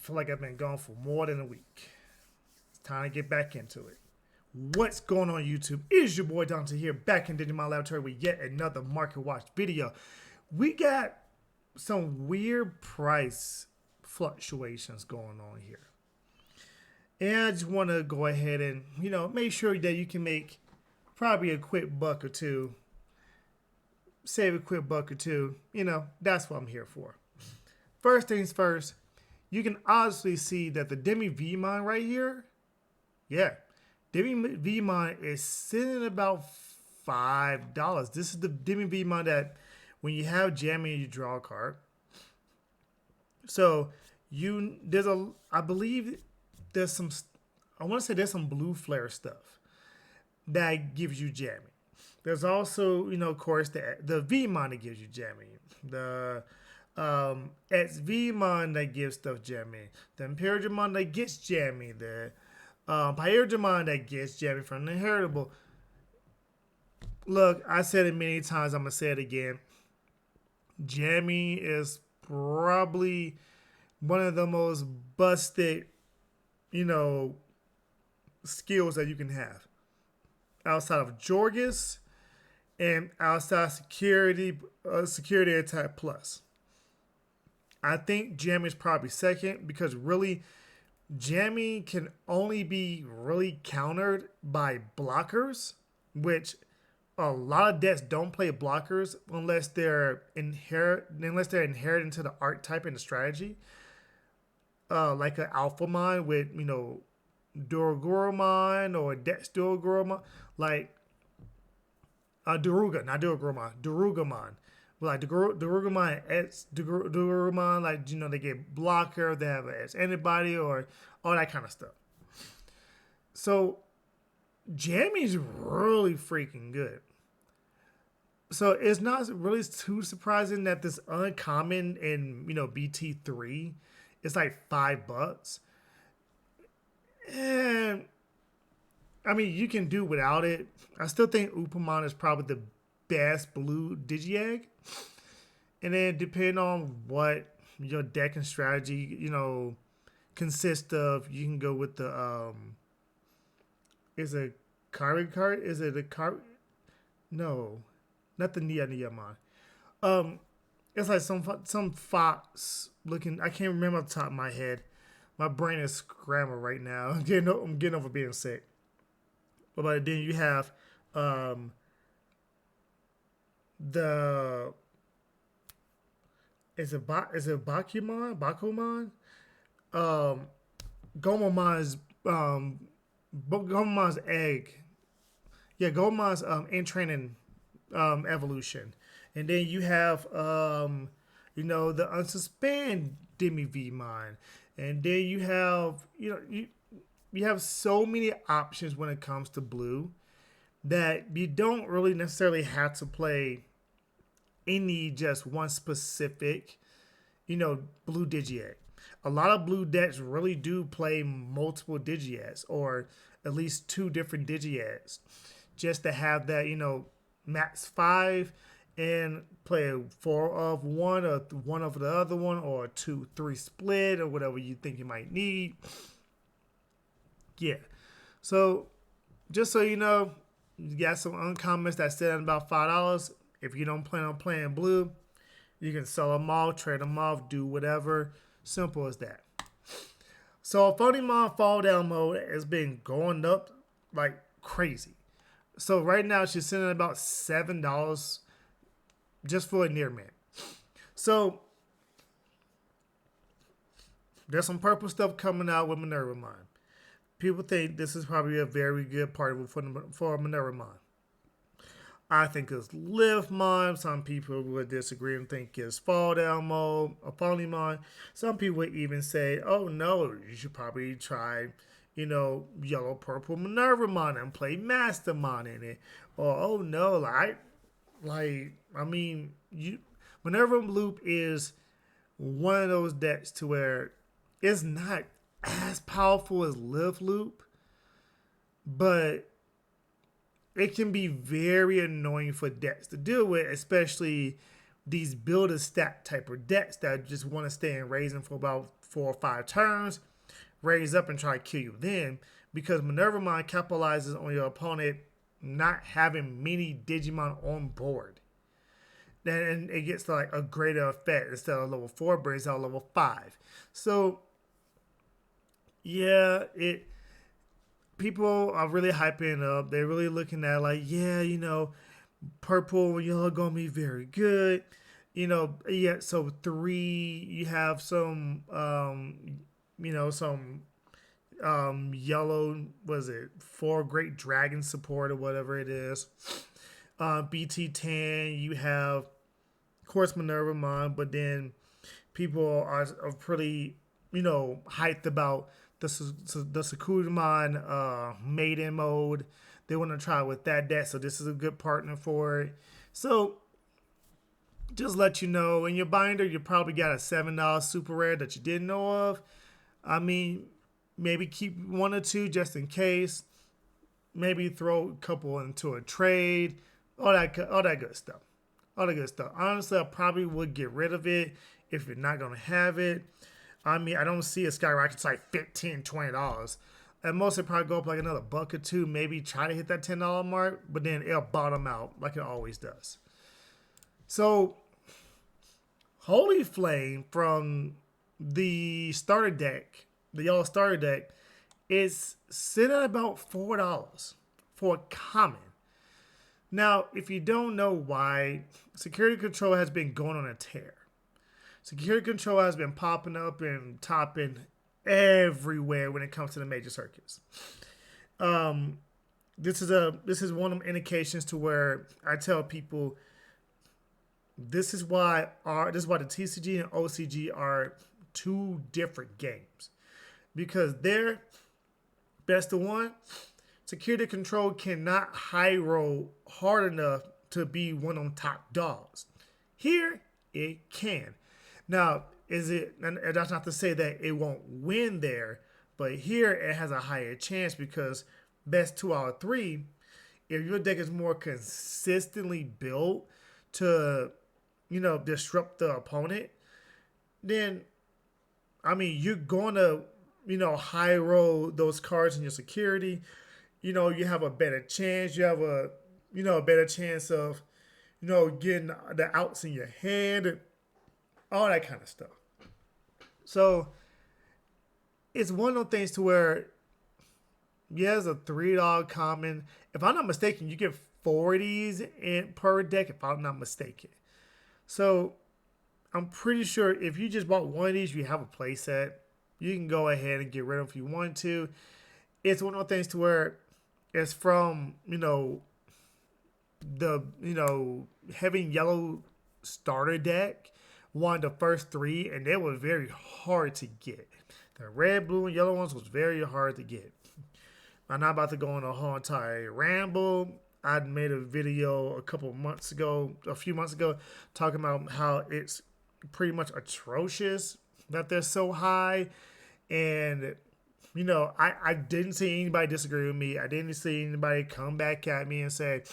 feel like I've been gone for more than a week. It's time to get back into it. What's going on YouTube? It is your boy Dante here, back in Digimon Laboratory with yet another Market Watch video. We got some weird price fluctuations going on here. And I just want to go ahead and, make sure that you can make probably a quick buck or two. Save a quick buck or two. That's what I'm here for. First things first, you can obviously see that the Demi Vmon right here, Demi Vmon is sitting at about $5. This is the Demi Vmon that when you have jamming, you draw a card. So I believe there's some, I want to say there's some blue flare stuff that gives you jamming. There's also, of course, the Vmon that gives you jamming. The XVmon that gives stuff jamming. The Imperialmon that gets jamming. The Pyrogemon that gets jamming from the Inheritable. Look, I said it many times. I'm going to say it again. Jamming is probably one of the most busted, skills that you can have. Outside of Jorgus and outside security attack plus. I think jamming is probably second because really jamming can only be really countered by blockers, which a lot of decks don't play blockers unless they're inherent into the archetype and the strategy. Like an Alphamon with, Duragurumon or Dex Duragurumon, like Darugamon. Like Darugamon X Duragurumon, like they get blocker, they have as anybody or all that kind of stuff. So jamming is really freaking good. So it's not really too surprising that this uncommon in BT3 is like $5. And I mean, you can do without it. I still think Upamon is probably the best blue Digiegg. And then depending on what your deck and strategy, consists of, you can go with the is it Kari card? Is it a Kari? No, not the Neomon. It's like some fox looking. I can't remember off the top of my head. My brain is scrambled right now. I'm getting over being sick. But then you have the is it Bakumon? Gomamon's Gomamon's egg. Yeah, Gomamon's in training evolution. And then you have the unsuspend Demi Vmon. And then you have you have so many options when it comes to blue that you don't really necessarily have to play any just one specific, blue Digiegg. A lot of blue decks really do play multiple Digieggs or at least two different Digieggs just to have that, max 5 and play a 4 of one or 1 of the other one or a 2-3 split or whatever you think you might need. Yeah. So just so you know, you got some uncommons that sit at about $5. If you don't plan on playing blue, you can sell them off, trade them off, do whatever. Simple as that. So Phonymon Fall Down mode has been going up like crazy. So right now she's sitting at about $7 just for a near mint. So there's some purple stuff coming out with Minervamon. People think this is probably a very good part for Minervamon. I think it's Lifmon. Some people would disagree and think it's Fall Down mode or Phonymon. Some people would even say, oh no, you should probably try, yellow purple Minervamon and play Mastermon in it. Or oh no, Minerva Loop is one of those decks to where it's not as powerful as Live Loop, but it can be very annoying for decks to deal with, especially these build a stat type of decks that just want to stay in raising for about 4 or 5 turns, raise up and try to kill you then, because Minerva Mind capitalizes on your opponent not having many Digimon on board. Then it gets like a greater effect. Instead of level 4, brings out level 5. So yeah, it people are really hyping it up. They're really looking at like, yeah, purple and yellow gonna be very good. Yeah, so 3, you have some some yellow, was it 4 great dragon support or whatever it is. BT10, you have of course Minerva Mon, but then people are pretty hyped about the Sakuramon maiden mode. They want to try with that deck, so this is a good partner for it. So just let you know, in your binder, you probably got a $7 super rare that you didn't know of. I mean, maybe keep 1 or 2 just in case. Maybe throw a couple into a trade. All that good stuff. All the good stuff. Honestly, I probably would get rid of it if you're not gonna have it. I mean, I don't see a skyrocket to like $15, $20. At most, it probably go up like another buck or two. Maybe try to hit that $10 mark, but then it'll bottom out like it always does. So, Holy Flame from the starter deck, the yellow starter deck, is sitting at about $4 for a common. Now, if you don't know why, Security Control has been going on a tear. Security Control has been popping up and topping everywhere when it comes to the major circuits. This is one of the indications to where I tell people this is why the TCG and OCG are 2 different games, because they're best of 1. Security Control cannot high roll hard enough to be one of the top dogs. Here, it can. Now, and that's not to say that it won't win there, but here it has a higher chance because best 2 out of 3, if your deck is more consistently built to, disrupt the opponent, then, I mean, you're going to, high roll those cards in your security. You have a better chance. You have a better chance of, getting the outs in your hand and all that kind of stuff. So it's one of those things to where, yeah, it's a $3 common. If I'm not mistaken, you get 4 of these per deck, if I'm not mistaken. So I'm pretty sure if you just bought 1 of these, you have a play set. You can go ahead and get rid of them if you want to. It's one of those things to where it's from, the, having yellow starter deck, one of the first 3, and they were very hard to get. The red, blue, and yellow ones was very hard to get. I'm not about to go on a whole entire ramble. I made a video a few months ago, talking about how it's pretty much atrocious that they're so high. And, I didn't see anybody disagree with me. I didn't see anybody come back at me and say,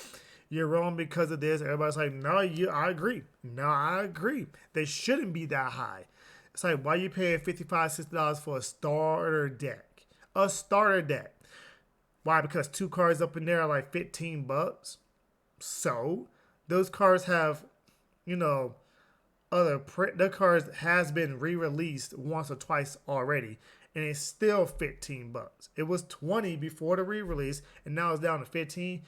you're wrong because of this. Everybody's like, no, I agree. No, I agree. They shouldn't be that high. It's like, why are you paying $55, $60 for a starter deck? A starter deck. Why? Because 2 cards up in there are like $15. So those cards have, the cards has been re-released once or twice already, and it's still $15. It was $20 before the re-release, and now it's down to $15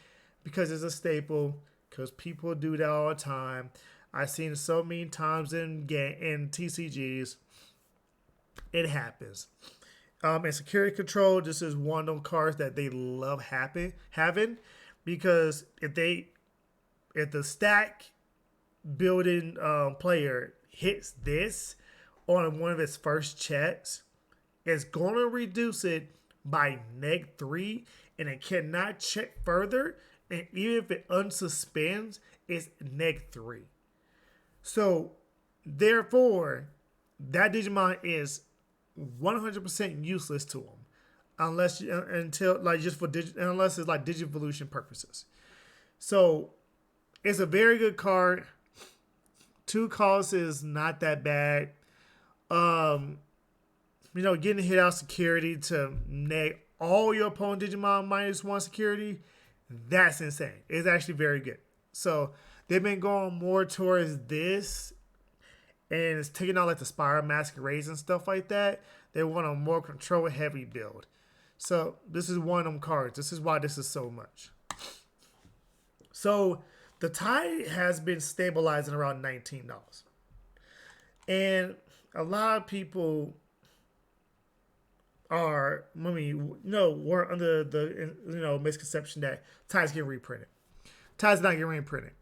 because it's a staple. Because people do that all the time. I've seen it so many times in TCGs. It happens. And Security Control, this is one of those cards that they love having, because if the stack building player hits this on one of its first checks, it's going to reduce it by -3, and it cannot check further. And even if it unsuspends, it's -3. So, therefore, that Digimon is 100% useless to them, unless it's like Digivolution purposes. So, it's a very good card 2 calls is not that bad. Um, getting hit out security to neg all your opponent Digimon -1 security, that's insane. It's actually very good. So they've been going more towards this, and it's taking out like the Spire Masquerades and stuff like that. They want a more control heavy build. So this is one of them cards. This is why this is so much. So the tide has been stabilizing around $19. And a lot of people are, we're under the misconception that Tide's getting reprinted. Tide's not getting reprinted.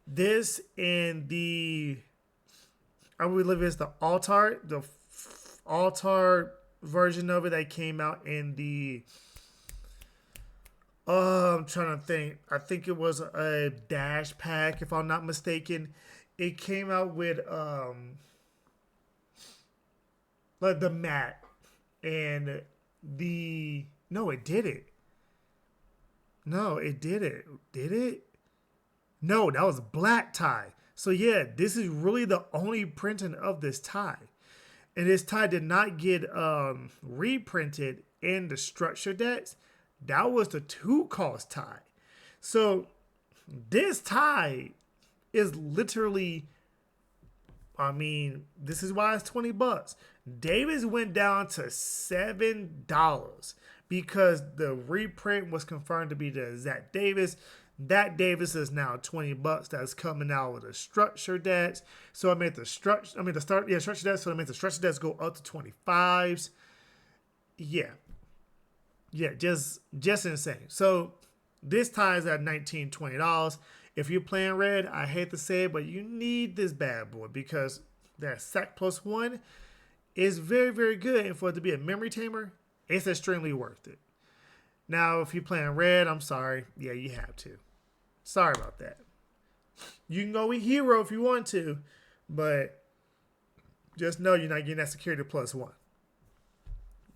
This and the, I believe it's the Altar version of it that came out in the, I'm trying to think. I think it was a dash pack, if I'm not mistaken. It came out with like the mat and the, no, it didn't. No, it didn't. Did it? No, that was black tie. So yeah, this is really the only printing of this tie. And this tie did not get reprinted in the structure decks. That was the 2-cost tie. So this tie is literally, this is why it's $20. Davis went down to $7 because the reprint was confirmed to be the Zach Davis. That Davis is now $20. That's coming out with a structure decks. So I made the structure decks. So I made the structure decks go up to 25s. Yeah, just insane. So this tie is at $19, $20. If you're playing red, I hate to say it, but you need this bad boy because that sack +1 is very, very good. And for it to be a memory tamer, it's extremely worth it. Now, if you're playing red, I'm sorry. Yeah, you have to. Sorry about that. You can go with Hero if you want to, but just know you're not getting that security +1.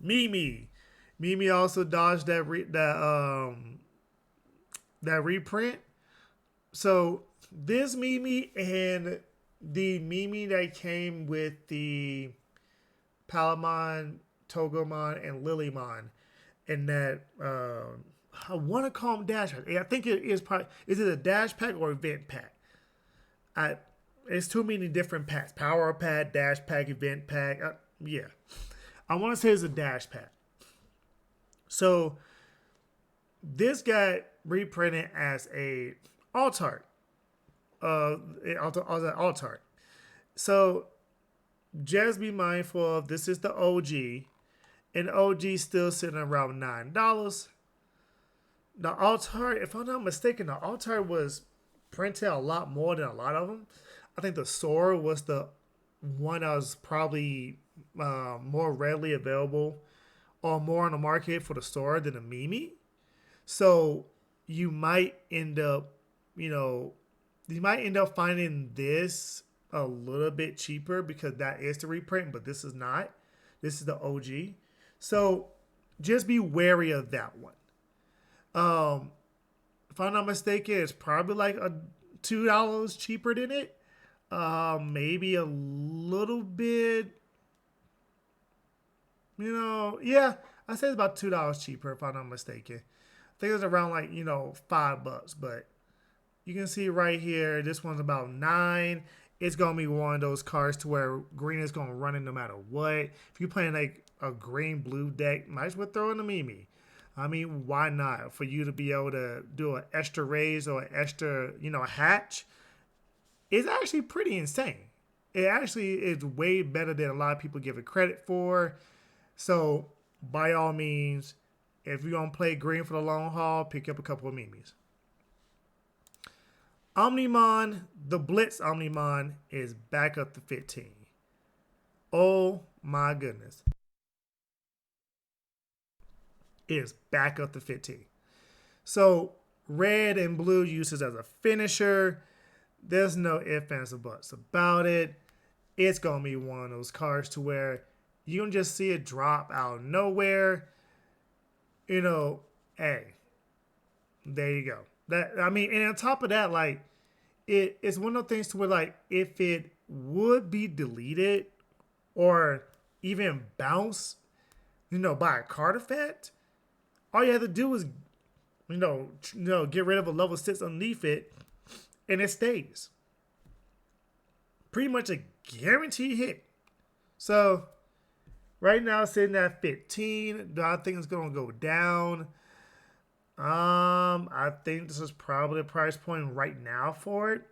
Mimi also dodged that reprint. So this Mimi and the Mimi that came with the Palamon, Togemon, and Lilymon, and that I want to call them Dash Pack. I think it is probably, is it a Dash Pack or Event Pack? It's too many different packs. Power Pack, Dash Pack, Event Pack. Yeah. I want to say it's a Dash Pack. So this got reprinted as a Altart. Altart. So just be mindful of this is the OG. And OG still sitting around $9. The Altart, if I'm not mistaken, the Altart was printed a lot more than a lot of them. I think the Sora was the one that was probably more readily available or more on the market for the Sora than the Mimi. So you might end up, finding this a little bit cheaper because that is the reprint, but this is not. This is the OG. So just be wary of that one. If I'm not mistaken, it's probably like a $2 cheaper than it. Maybe a little bit. Yeah, I say it's about $2 cheaper if I'm not mistaken. I think it's around like $5, but you can see right here, this one's about $9. It's gonna be one of those cards to where green is gonna run it no matter what. If you're playing like a green-blue deck, might as well throw in a Mimi. Why not? For you to be able to do an extra raise or an extra, hatch, it's actually pretty insane. It actually is way better than a lot of people give it credit for. So, by all means, if you're going to play green for the long haul, pick up a couple of Mimis. Omnimon, the Blitz Omnimon, is back up to 15. Oh my goodness. It is back up to 15. So, red and blue uses as a finisher. There's no ifs, ands, or buts about it. It's going to be one of those cards to where you can just see it drop out of nowhere. Hey, there you go. And on top of that, like, it's one of those things to where like if it would be deleted or even bounced, by a card effect, all you have to do is get rid of a level 6 underneath it, and it stays. Pretty much a guaranteed hit. So right now it's sitting at 15. Do I think it's gonna go down? I think this is probably the price point right now for it,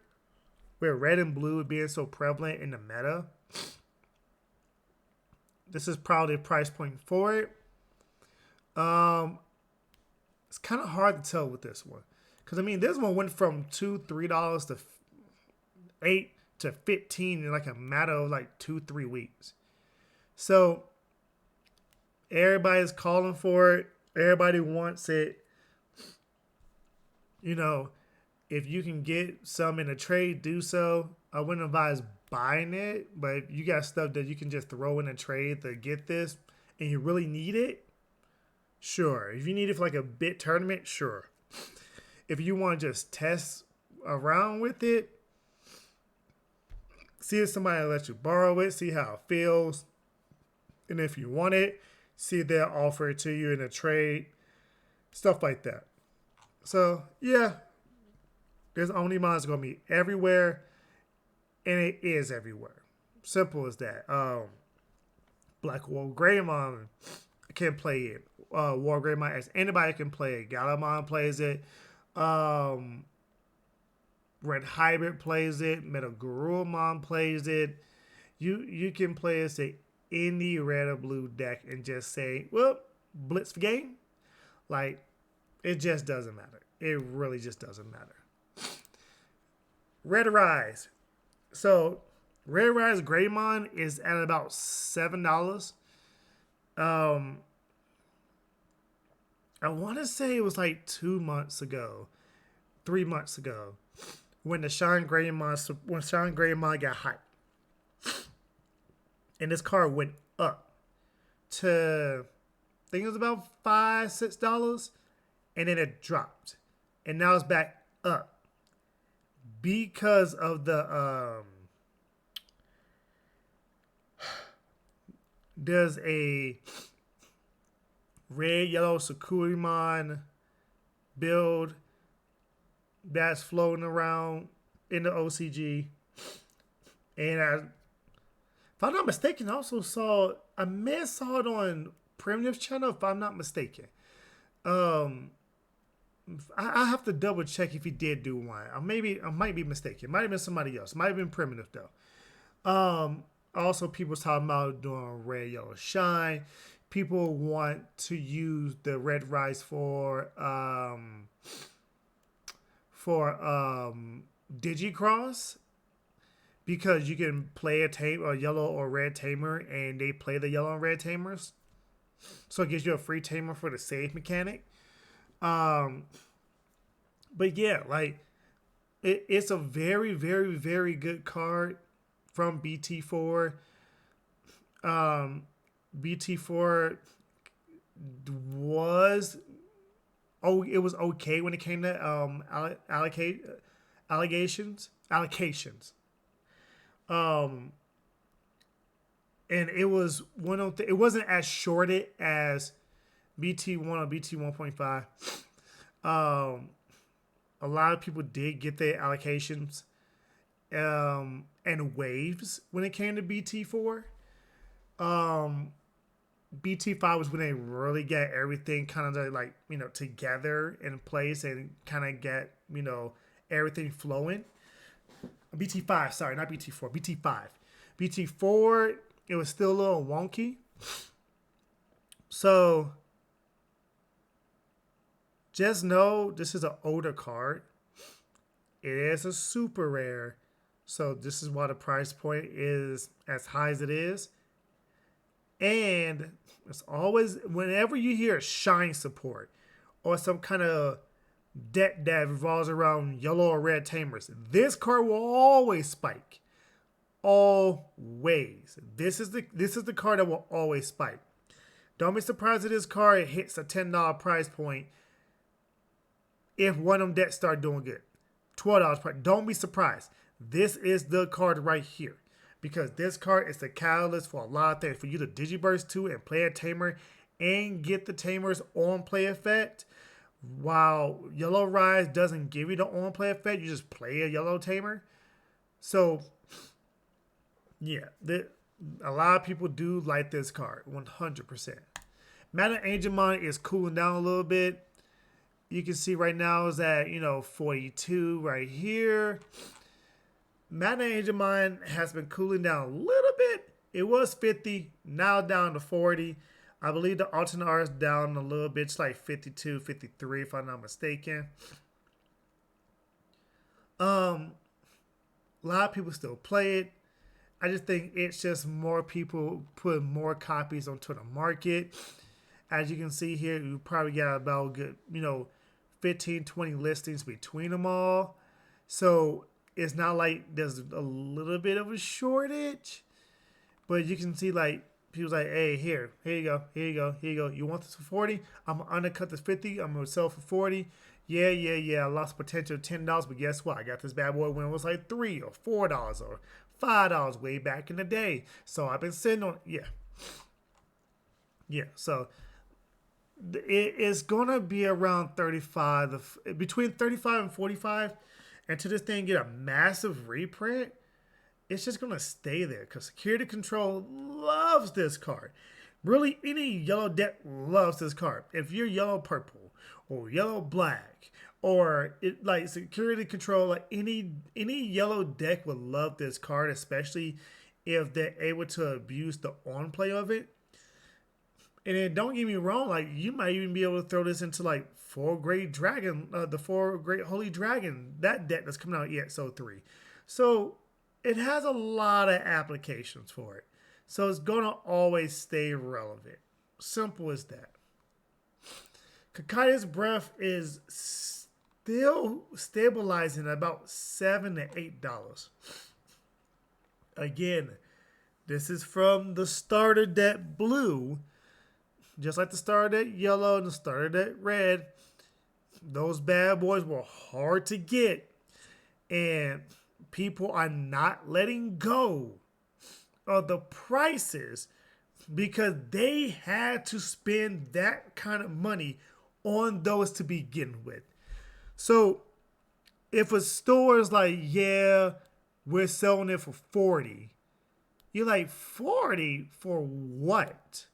where red and blue being so prevalent in the meta. This is probably the price point for it. It's kind of hard to tell with this one, because I mean this one went from $2-3 to $8 to 15 in like a matter of like 2-3 weeks. So everybody's calling for it. Everybody wants it. If you can get some in a trade, do so. I wouldn't advise buying it, but if you got stuff that you can just throw in a trade to get this and you really need it, sure. If you need it for like a bit tournament, sure. If you want to just test around with it, see if somebody will let you borrow it, see how it feels. And if you want it, see if they'll offer it to you in a trade, stuff like that. So, yeah, this Omnimon is going to be everywhere, and it is everywhere. Simple as that. Black War Greymon can play it. War Greymon, as anybody can play it. Galamon plays it. Red Hybrid plays it. Metal Garurumon plays it. You can play this at any red or blue deck and just say, well, blitz the game. Like, it just doesn't matter. It really just doesn't matter. Red Rise. So, Red Rise Greymon is at about $7. I want to say it was like 2 months ago, 3 months ago, when Sean Greymon got hyped. And this card went up to, I think it was about $5-6, and then it dropped. And now it's back up because of the there's a red yellow Sakurimon build that's floating around in the OCG, and if I'm not mistaken, I may have saw it on Primitive's channel if I'm not mistaken. I have to double check if he did do one. I might be mistaken. It might have been somebody else. It might have been Primitive though. Also, people talking about doing Red Yellow Shine. People want to use the Red Rise for Digicross, because you can play a yellow or red tamer, and they play the yellow and red tamers, so it gives you a free tamer for the save mechanic. But yeah, like it's a very, very, very good card from BT4. BT4 was it was okay when it came to allocations. And it was it wasn't as shorted as BT1 or BT 1.5. A lot of people did get their allocations and waves when it came to BT4. BT5 was when they really got everything kind of like, together in place and kind of get, everything flowing. BT5, sorry, not BT4, BT5. BT4, it was still a little wonky. So just know this is an older card. It is a super rare. So this is why the price point is as high as it is. And it's always, whenever you hear shine support or some kind of deck that revolves around yellow or red tamers, this card will always spike. Always. This is the card that will always spike. Don't be surprised if this card hits a $10 price point if one of them decks start doing good. $12. Don't be surprised. This is the card right here. Because this card is the catalyst for a lot of things. For you to Digiburst 2 and play a Tamer and get the Tamer's on-play effect. While Yellow Rise doesn't give you the on-play effect, you just play a Yellow Tamer. So, yeah, a lot of people do like this card, 100%. Madden Angemon is cooling down a little bit. You can see right now is at, 42 right here. Madden Angemon has been cooling down a little bit. It was 50, now down to 40. I believe the alternate R is down a little bit. It's like 52, 53 if I'm not mistaken. A lot of people still play it. I just think it's just more people putting more copies onto the market. As you can see here, you probably got about good, 15, 20 listings between them all. So it's not like there's a little bit of a shortage, but you can see like people's like, hey, here you go, here you go, here you go. You want this for 40? I'm gonna undercut this 50. I'm gonna sell for 40. Yeah. I lost potential of $10, but guess what? I got this bad boy when it was like $3 or $4 or $5 way back in the day. So I've been sitting on, yeah. So it is gonna be around 35, between 35 and 45. And to this thing get a massive reprint, it's just going to stay there because Security Control loves this card. Really, any yellow deck loves this card. If you're yellow purple or yellow black or like Security Control, like any yellow deck would love this card, especially if they're able to abuse the on play of it. And then don't get me wrong, like you might even be able to throw this into like 4 Great Dragon, the 4 Great Holy Dragon, that deck that's coming out EXO 3. So it has a lot of applications for it. So it's going to always stay relevant. Simple as that. Kakai's Breath is still stabilizing at about $7 to $8. Again, this is from the starter deck blue. Just like the starter deck yellow and the starter deck red. Those bad boys were hard to get. And people are not letting go of the prices because they had to spend that kind of money on those to begin with. So if a store is like, yeah, we're selling it for 40, you're like, 40 for what?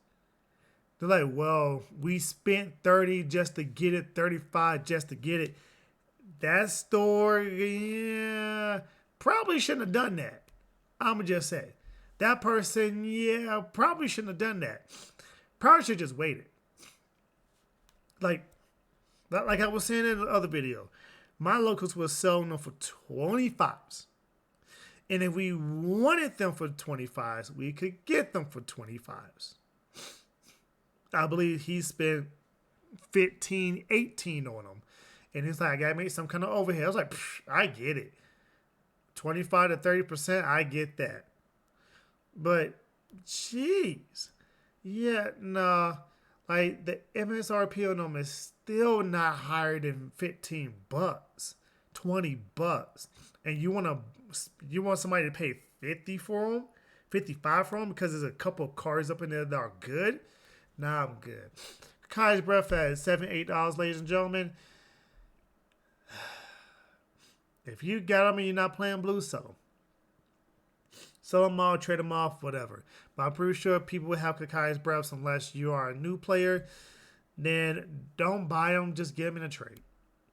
They're like, well, we spent 30 just to get it, 35 just to get it. That store, yeah, probably shouldn't have done that. I'ma just say. That person, yeah, probably shouldn't have done that. Probably should have just waited. Like I was saying in the other video, my locals were selling them for 25s. And if we wanted them for 25s, we could get them for 25s. I believe he spent 15, 18 on them. And he's like, I got to make some kind of overhead. I was like, I get it. 25 to 30%, I get that. But, jeez. Yeah, nah. Like, the MSRP on them is still not higher than $15, $20. And you want somebody to pay 50 for them? 55 for them because there's a couple of cards up in there that are good? Nah, I'm good. Kai's Breath at $7, $8, ladies and gentlemen. If you got them and you're not playing blue, sell them. Sell them all, trade them off, whatever. But I'm pretty sure people will have Kakai's Breaths unless you are a new player. Then don't buy them, just get them in a trade.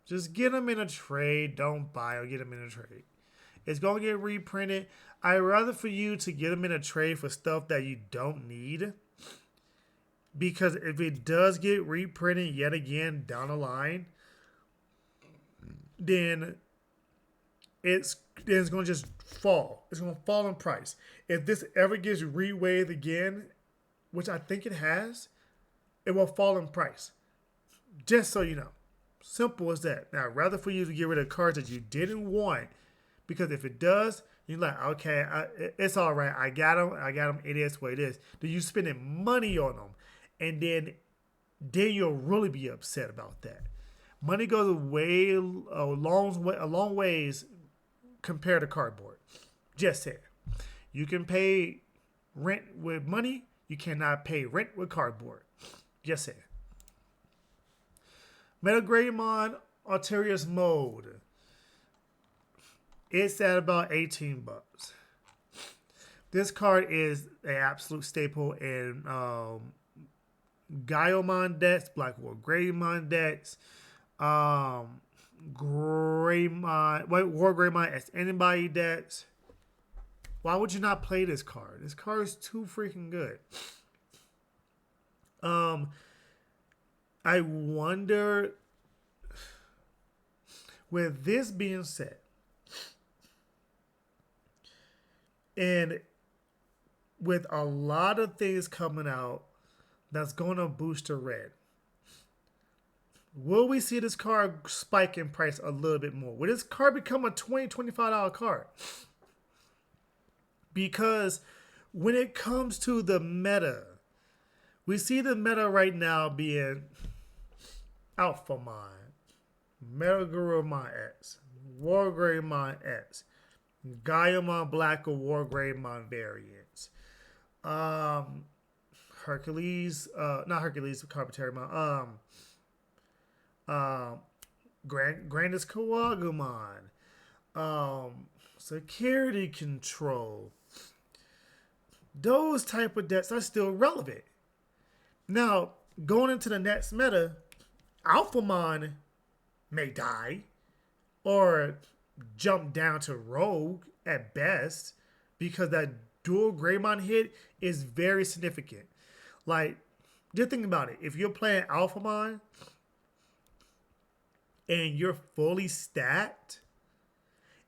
Just get them in a trade. Don't buy them, get them in a trade. It's going to get reprinted. I'd rather for you to get them in a trade for stuff that you don't need. Because if it does get reprinted yet again down the line, then it's going to just fall. It's going to fall in price. If this ever gets rewaved again, which I think it has, it will fall in price. Just so you know. Simple as that. Now, I'd rather for you to get rid of cards that you didn't want, because if it does, you're like, okay, it's all right. I got them. It is what it is. Then you spending money on them. And then you'll really be upset about that. Money goes a long ways compared to cardboard. Just saying. You can pay rent with money. You cannot pay rent with cardboard. Just saying. Metagreymon Arterius Mode. It's at about $18. This card is an absolute staple in Gaiomon decks, Black War Greymon decks, Greymon, White War Greymon as anybody decks. Why would you not play this card? This card is too freaking good. I wonder, with this being said, and with a lot of things coming out that's going to boost the red, will we see this card spike in price a little bit more? Will this card become a $20, $25 card? Because when it comes to the meta, we see the meta right now being Alphamon, Metagreymon X, Wargreymon X, Gaiomon Black or Wargreymon variants, Hercules, not Hercules, Carpentarimon, Grandis Kawagumon, Security Control. Those type of decks are still relevant. Now, going into the next meta, Alphamon may die or jump down to Rogue at best because that dual Greymon hit is very significant. Like, just think about it. If you're playing Alphamon and you're fully stacked,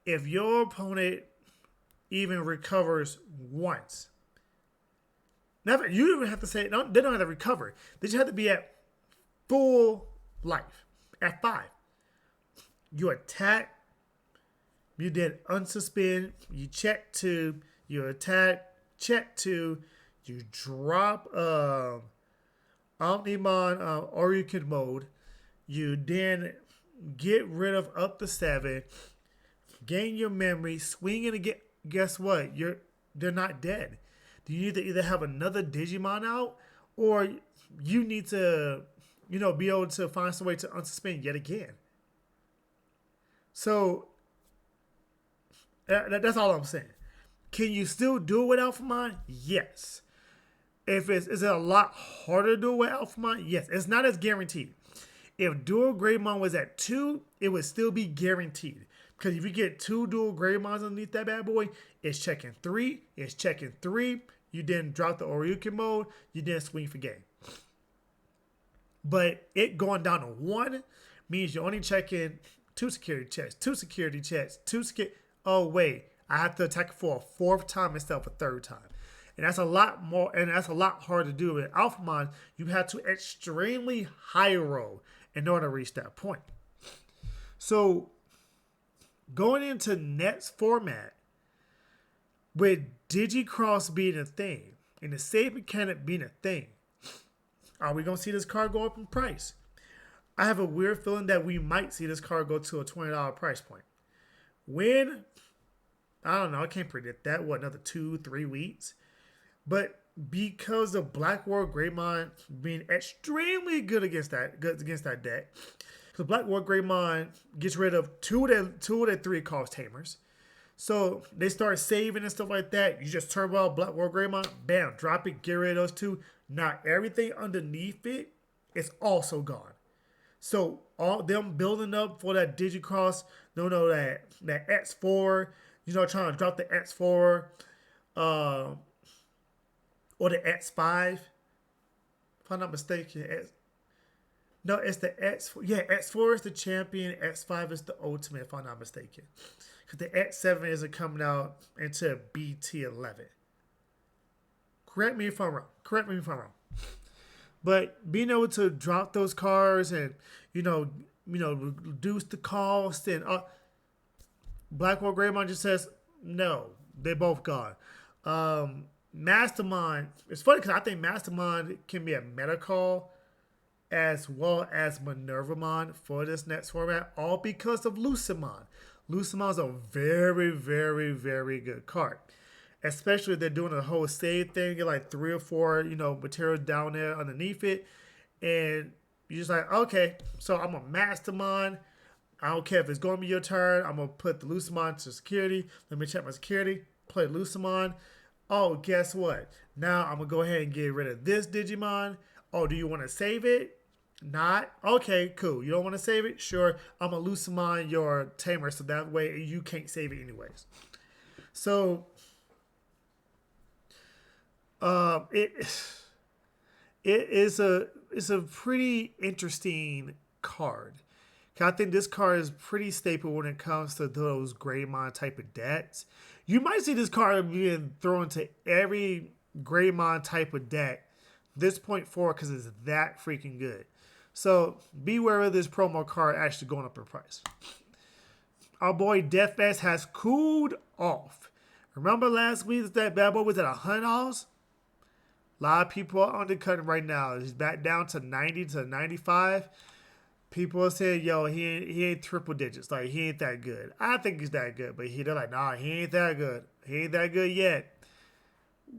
if your opponent even recovers once, never, you don't even have to say, no, they don't have to recover. They just have to be at full life, at 5. You attack, you then unsuspend, you check 2, you attack, check 2, you drop Omnimon Oryukin mode, you then get rid of up to 7, gain your memory, swing and get. Guess what? They're not dead. You need to either have another Digimon out, or you need to, be able to find some way to unsuspend yet again. So that's all I'm saying. Can you still do it with Alphamon? Yes. Is it a lot harder to do it with Alphamon? Yes. It's not as guaranteed. If Dual Greymon was at 2, it would still be guaranteed. Because if you get 2 Dual Greymons underneath that bad boy, it's checking 3. It's checking 3. You then drop the Oryukin mode. You then swing for game. But it going down to 1 means you're only checking 2 security checks, 2 security checks, 2 security. Oh, wait. I have to attack for a 4th time instead of a 3rd time. And that's a lot more, and that's a lot harder to do. With Alphamon, you have to extremely high roll in order to reach that point. So, going into next format, with Digicross being a thing, and the save mechanic being a thing, are we going to see this card go up in price? I have a weird feeling that we might see this card go to a $20 price point. When? I don't know. I can't predict that. What, another 2-3 weeks? But because of Black War Greymon being extremely good against that deck, because Black War Greymon gets rid of two of their 3 cost tamers. So they start saving and stuff like that. You just turn out Black War Greymon, bam, drop it, get rid of those 2. Now everything underneath it is also gone. So all them building up for that Digicross, that X4, trying to drop the X4, or the X5, if I'm not mistaken. No, it's the X4. Yeah, X4 is the champion. X5 is the ultimate, if I'm not mistaken. Because the X7 isn't coming out until BT11. Correct me if I'm wrong. But being able to drop those cards and, reduce the cost and Black War Greymon just says, no, they're both gone. Mastermind, it's funny because I think Mastermind can be a meta call as well as Minervamon for this next format, all because of Lucemon. Lucemon's a very, very, very good card. Especially if they're doing a whole save thing, get like 3 or 4, materials down there underneath it. And you're just like, okay, so I'm a Mastermon. I don't care if it's going to be your turn. I'm going to put the Lucemon to security. Let me check my security. Play Lucemon. Oh, guess what? Now I'm going to go ahead and get rid of this Digimon. Oh, do you want to save it? Not? Okay, cool. You don't want to save it? Sure. I'm going to Lucemon your tamer so that way you can't save it anyways. So, it's a pretty interesting card. I think this card is pretty staple when it comes to those Greymon type of decks. You might see this card being thrown to every Greymon type of deck this point forward because it's that freaking good. So beware of this promo card actually going up in price. Our boy Deathfest has cooled off. Remember last week that bad boy was at $100? A lot of people are undercutting right now. He's back down to 90 to 95. People are saying, yo, he ain't triple digits. Like, he ain't that good. I think he's that good, but they're like, nah, he ain't that good. He ain't that good yet.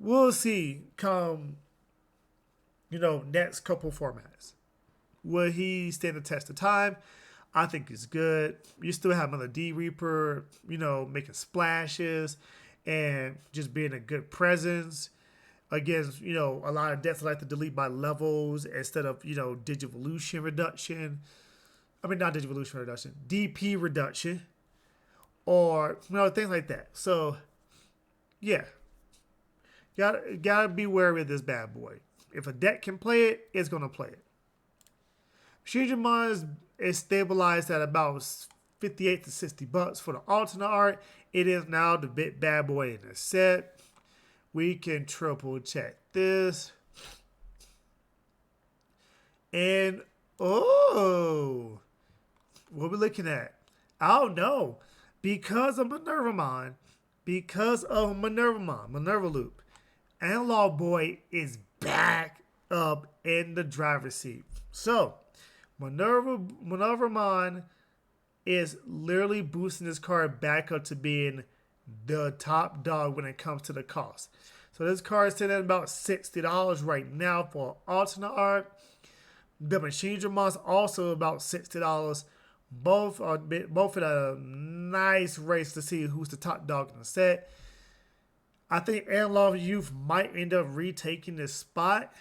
We'll see come, next couple formats. Will he stand the test of time? I think he's good. You still have another D Reaper, making splashes and just being a good presence against, a lot of decks like to delete by levels instead of, Digivolution reduction. I mean, not Digivolution reduction, DP reduction, or, things like that. So, yeah. Gotta be wary of this bad boy. If a deck can play it, it's going to play it. Shinjamon is stabilized at about $58 to $60 for the alternate art. It is now the big bad boy in the set. We can triple check this. And, what are we looking at? Oh, no. Because of Minerva Loop, Analog Boy is back up in the driver's seat. So, Minervamon is literally boosting this card back up to being the top dog when it comes to the cost. So this card is sitting at about $60 right now for alternate art. The Machinedramon's also about $60. Both in a nice race to see who's the top dog in the set. I think Analog Youth might end up retaking this spot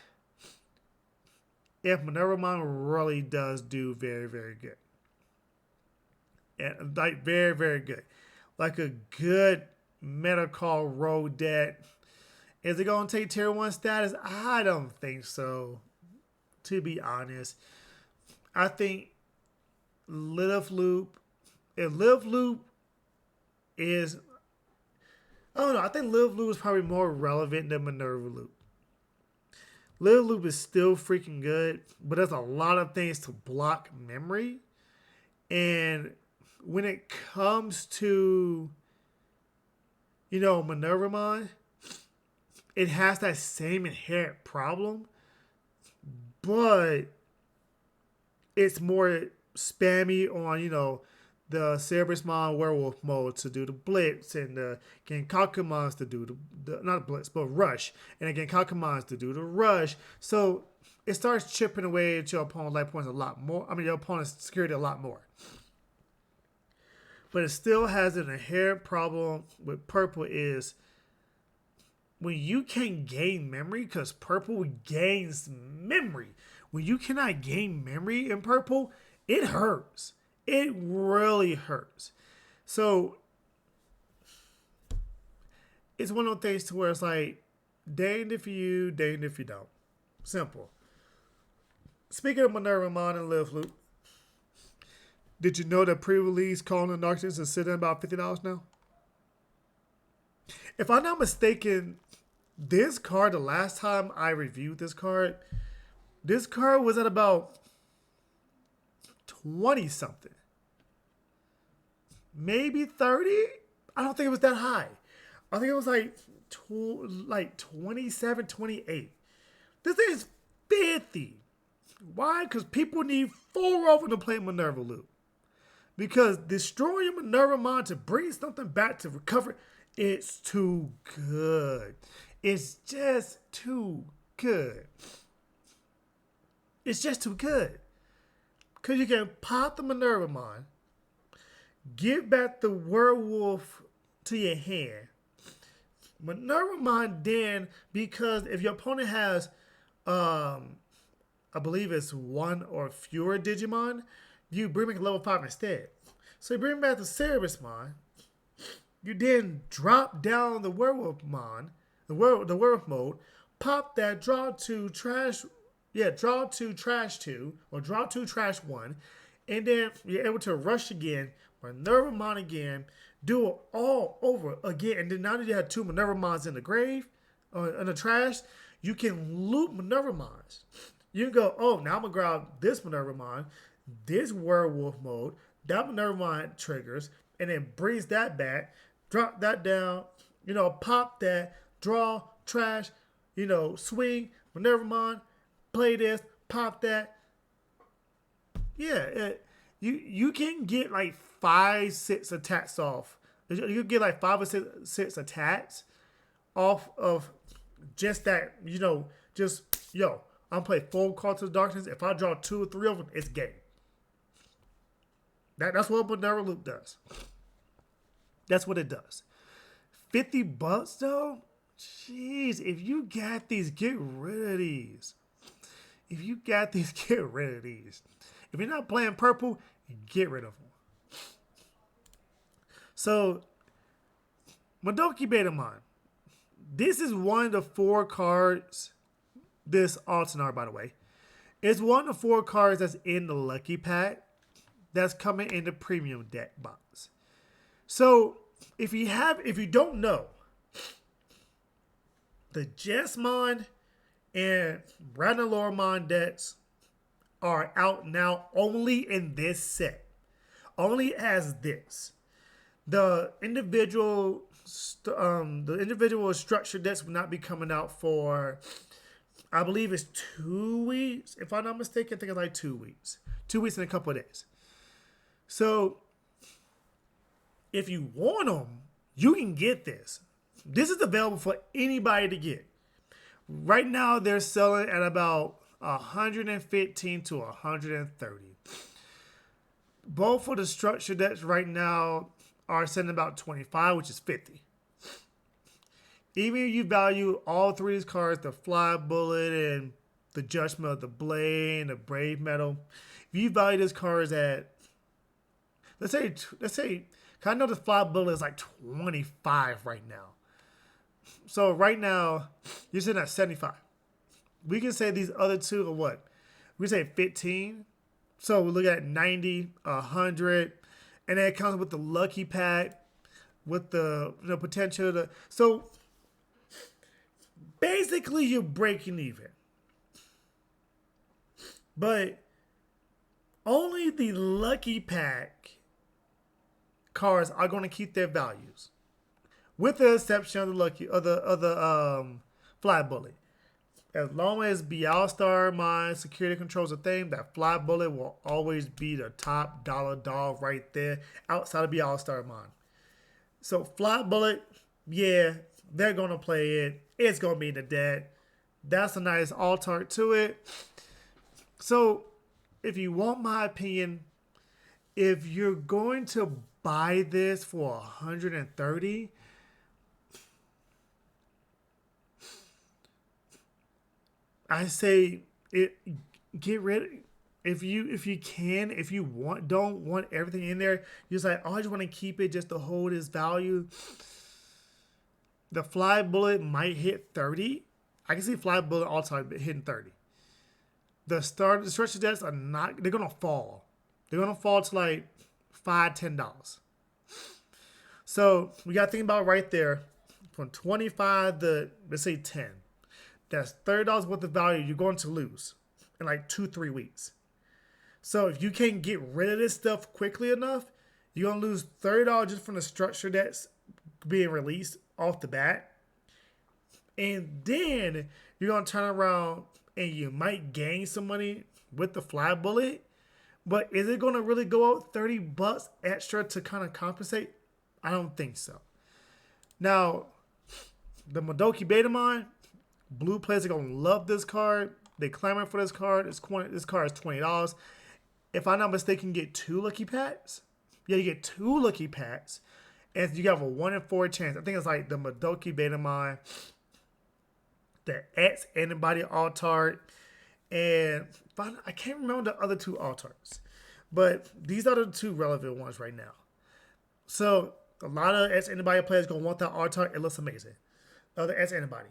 if Minervamon really does do very, very good. And like very, very good. Like a good Metacall road deck. Is it going to take tier 1 status? I don't think so. To be honest. I think Live Loop. If Live Loop is... I don't know. I think Live Loop is probably more relevant than Minerva Loop. Live Loop is still freaking good, but there's a lot of things to block memory. And when it comes to, Minervamon, it has that same inherent problem, but it's more spammy on, the Cerebrusmon Werewolf mode to do the Blitz, and the Genkakumons to do the not Blitz, but Rush, and the Genkakumons to do the Rush. So it starts chipping away at your opponent's life points a lot more. Your opponent's security a lot more. But it still has an inherent problem with Purple is when you can't gain memory, because Purple gains memory. When you cannot gain memory in Purple, it hurts. It really hurts. So it's one of those things to where it's like, danged if you, danged if you don't. Simple. Speaking of Minervamon and Live Loop, did you know that pre-release Calling of Darkness is sitting at about $50 now? If I'm not mistaken, this card, the last time I reviewed this card was at about 20 something. Maybe 30? I don't think it was that high. I think it was like 27, 28. This thing is 50. Why? Because people need 4 of them to play Minerva Loop. Because destroying Minerva Mon to bring something back to recover, it's too good. It's just too good. It's just too good. Because you can pop the Minerva Mon, give back the werewolf to your hand. Minerva Mon then, because if your opponent has, I believe it's 1 or fewer Digimon, you bring back level 5 instead. So you bring back the Cerebrus Mon. You then drop down the Werewolf Mon, the werewolf mode, pop that, draw 2, trash 2, or draw 2, trash 1, and then you're able to rush again, Minerva Mon again, do it all over again, and then now that you have 2 Minerva Mons in the grave, in the trash, you can loop Minerva Mons. You can go, oh, now I'm gonna grab this Minerva Mon, this werewolf mode, that Minerva Mon triggers, and then brings that back, drop that down, pop that, draw, trash, swing, Minerva Mon, play this, pop that. Yeah, you can get like 5, 6 attacks off. You can get like 5 or 6 attacks off of just that, I'm playing 4 Cards of Darkness. If I draw 2 or 3 of them, it's game. That's what Minerva Loop does. That's what it does. $50 though? Jeez, if you got these, get rid of these. If you got these, get rid of these. If you're not playing purple, get rid of them. So, Madoki Betamon. This is one of the 4 cards. This Altanar, by the way, is one of the 4 cards that's in the Lucky Pack that's coming in the premium deck box. So, if you don't know, the Jesmon and Ranaloramon decks are out now only in this set. Only as this. The individual structure decks will not be coming out for, I believe it's 2 weeks. If I'm not mistaken, I think it's like 2 weeks. 2 weeks and a couple of days. So, if you want them, you can get this. This is available for anybody to get. Right now, they're selling at about $115 to $130. Both of the structure decks right now are selling about $25, which is $50. Even if you value all 3 of these cards, the Fly Bullet and the Judgment of the Blade and the Brave Metal, if you value these cards at, let's say, I know the Fly Bullet is like 25 right now. So right now, you're sitting at 75. We can say these other 2 are what? We say 15. So we look at 90, 100, and then it comes with the Lucky Pack, with the potential to. So basically, you're breaking even. But only the Lucky Pack cards are going to keep their values, with the exception of the Fly Bullet. As long as Bealstar Mine security controls a thing, that Fly Bullet will always be the top dollar dog right there outside of Bealstar Mine. So Fly Bullet, yeah, they're going to play it. It's going to be in the deck. That's a nice alt-art to it. So if you want my opinion, if you're going to buy this for $130, I say get rid. If you can, if you don't want everything in there, you're just like, oh, I just want to keep it just to hold its value. The Fly Bullet might hit 30. I can see Fly Bullet all time hitting 30. The structure decks are not. They're gonna fall. They're gonna fall to like $5, $10. So we got to think about right there, from 25 to, let's say, 10. That's $30 worth of value you're going to lose in like 2-3 weeks. So if you can't get rid of this stuff quickly enough, you're going to lose $30 just from the structure that's being released off the bat. And then you're going to turn around and you might gain some money with the fly bullet. But is it going to really go out $30 extra to kind of compensate? I don't think so. Now, the Madoki Betamon, blue players are going to love this card. They clamor for this card. This card is $20. If I'm not mistaken, you get 2 lucky packs. Yeah, you get 2 lucky packs. And you have a 1 in 4 chance. I think it's like the Madoki Betamon, the X Antibody Altart, and I can't remember the other 2 Altarts. But these are the 2 relevant ones right now. So a lot of X Antibody players going to want that Altart. It looks amazing. The X Antibody.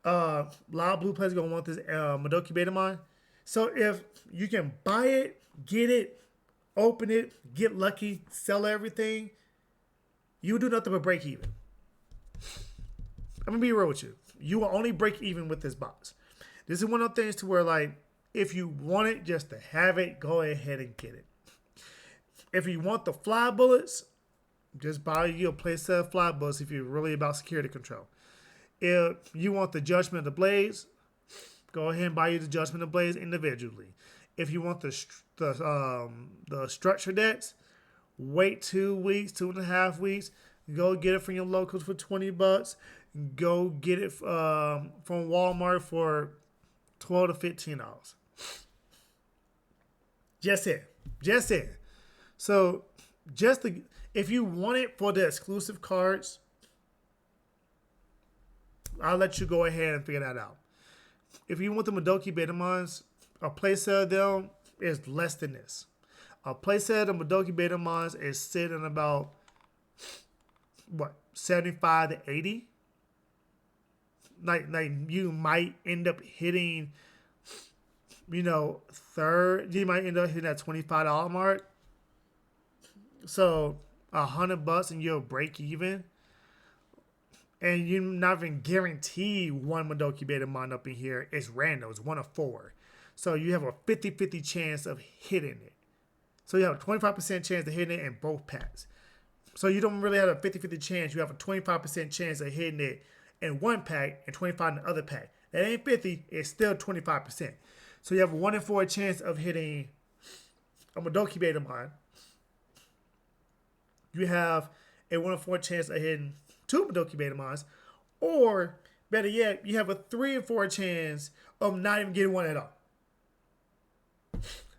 A lot of blue players going to want this Madoki Betamon. So if you can buy it, get it, open it, get lucky, sell everything, you do nothing but break even. I'm going to be real with you. You will only break even with this box. This is one of the things to where, like, if you want it just to have it, go ahead and get it. If you want the fly bullets, just buy you a playset of fly bullets if you're really about security control. If you want the Judgment of the Blades, go ahead and buy you the Judgment of the Blades individually. If you want the structure decks, wait 2 weeks, 2.5 weeks. Go get it from your locals for $20. Go get it from Walmart for $12 to $15. Just it. So, if you want it for the exclusive cards, I'll let you go ahead and figure that out. If you want the Madoki Betamons, a playset of them is less than this. A playset of Madoki Betamons is sitting about, 75 to 80? Like you might end up hitting, third. You might end up hitting that $25 mark. So $100 and you'll break even. And you're not even guaranteed one Madoki Betamon up in here. It's random. It's 1 of 4. So you have a 50-50 chance of hitting it. So you have a 25% chance of hitting it in both packs. So you don't really have a 50-50 chance. You have a 25% chance of hitting it in one pack and 25 in the other pack. That ain't 50. It's still 25%. So you have a 1 in 4 chance of hitting a Madoki Betamon. You have a 1 in 4 chance of hitting 2 Madoki Betamons. Or, better yet, you have a 3 in 4 chance of not even getting one at all.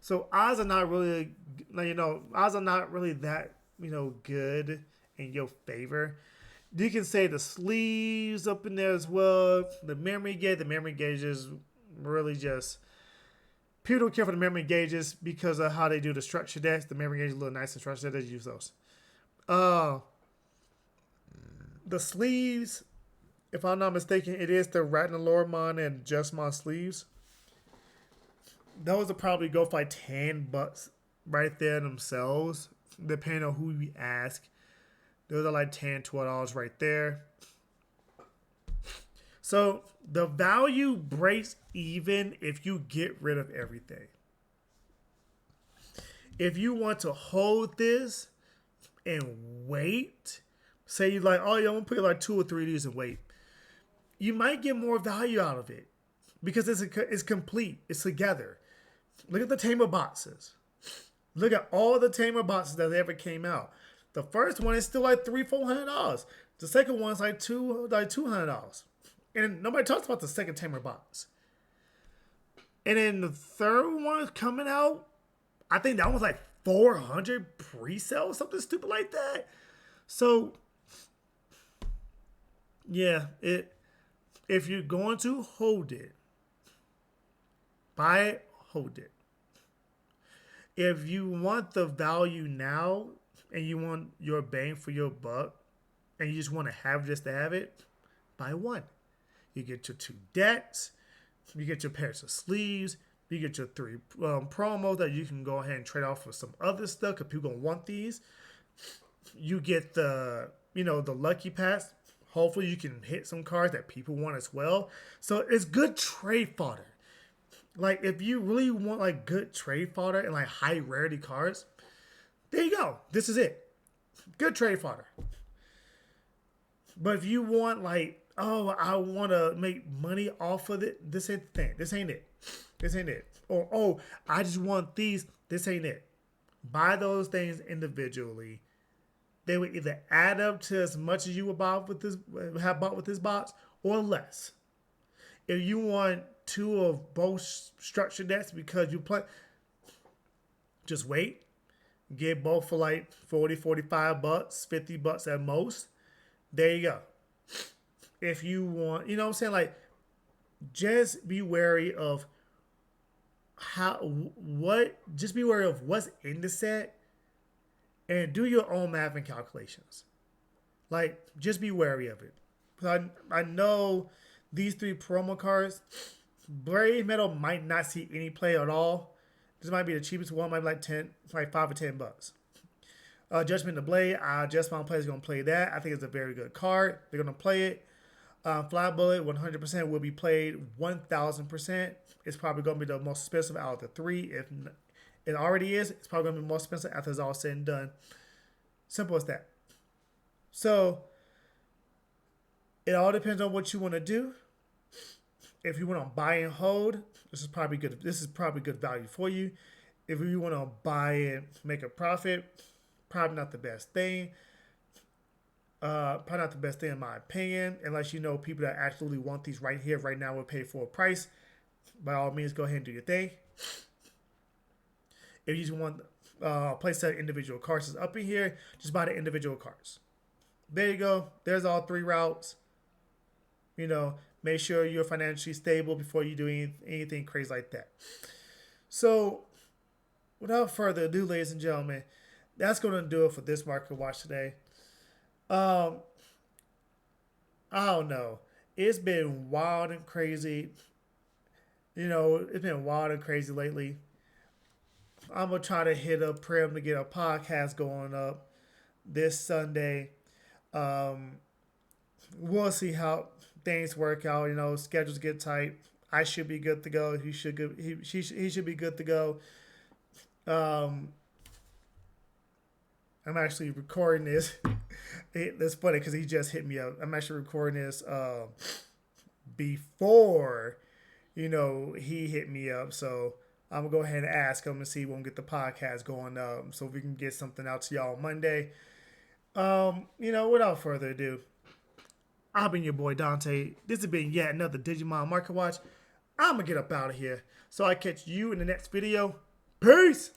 So odds are not really, that, good in your favor. You can say the sleeves up in there as well. The memory gauges really just, people don't care for the memory gauges because of how they do the structure decks. The memory gauges are a little nice and structured. They use those. The sleeves, if I'm not mistaken, it is the Ratnalorimon and Justmon sleeves. Those will probably go for like $10 right there themselves, depending on who you ask. Those are like $10, $12 right there. So the value breaks even if you get rid of everything. If you want to hold this and wait, say you like, oh yeah, I'm gonna put like 2 or 3 of these and wait, you might get more value out of it because it's complete. It's together. Look at the Tamer boxes. Look at all the Tamer boxes that ever came out. The first one is still like $300-$400. The second one is like $200. And nobody talks about the second Tamer box. And then the third one is coming out. I think that was like 400 pre-sale or something stupid like that. So, yeah, if you're going to hold it, buy it, hold it. If you want the value now and you want your bang for your buck and you just want to have just to have it, buy one. You get your 2 decks, you get your pairs of sleeves, you get your 3 promos that you can go ahead and trade off for some other stuff because people gonna want these. You get the lucky pass. Hopefully you can hit some cards that people want as well. So it's good trade fodder. Like if you really want like good trade fodder and like high rarity cards, there you go. This is it. Good trade fodder. But if you want like oh, I want to make money off of it. This ain't the thing. This ain't it. This ain't it. Or, oh, I just want these. This ain't it. Buy those things individually. They would either add up to as much as you would buy with this, have bought with this box, or less. If you want two of both structured decks because you play, just wait. Get both for like 40, 45 bucks, 50 bucks at most. There you go. If you want, you know what I'm saying? Like, just be wary of just be wary of what's in the set and do your own math and calculations. Like, just be wary of it. I know these three promo cards, Brave Metal might not see any play at all. This might be the cheapest one, might be like 5 or 10 bucks. Judgment of the Blade, I just found players going to play that. I think it's a very good card. They're going to play it. Fly Bullet, 100% will be played 1,000%. It's probably going to be the most expensive out of the three. If it already is, it's probably going to be more expensive after it's all said and done. Simple as that. So, it all depends on what you want to do. If you want to buy and hold, this is probably good. This is probably good value for you. If you want to buy and make a profit, probably not the best thing. Probably not the best thing in my opinion, unless you know people that actually want these right here, right now, will pay full price. By all means, go ahead and do your thing. If you just want place set individual cards is up in here, just buy the individual cards. There you go. There's all three routes. You know, make sure you're financially stable before you do anything crazy like that. So, without further ado, ladies and gentlemen, that's going to do it for this market watch today. I don't know. It's been wild and crazy. You know, it's been wild and crazy lately. I'm going to try to hit up Prim to get a podcast going up this Sunday. We'll see how things work out. You know, schedules get tight. I should be good to go. He should be good to go. I'm actually recording this. That's funny because he just hit me up. I'm actually recording this before, you know, he hit me up. So I'm going to go ahead and ask him and see when we get the podcast going up so we can get something out to y'all Monday. You know, without further ado, I've been your boy Dante. This has been yet another Digimon Market Watch. I'm going to get up out of here. So I catch you in the next video. Peace!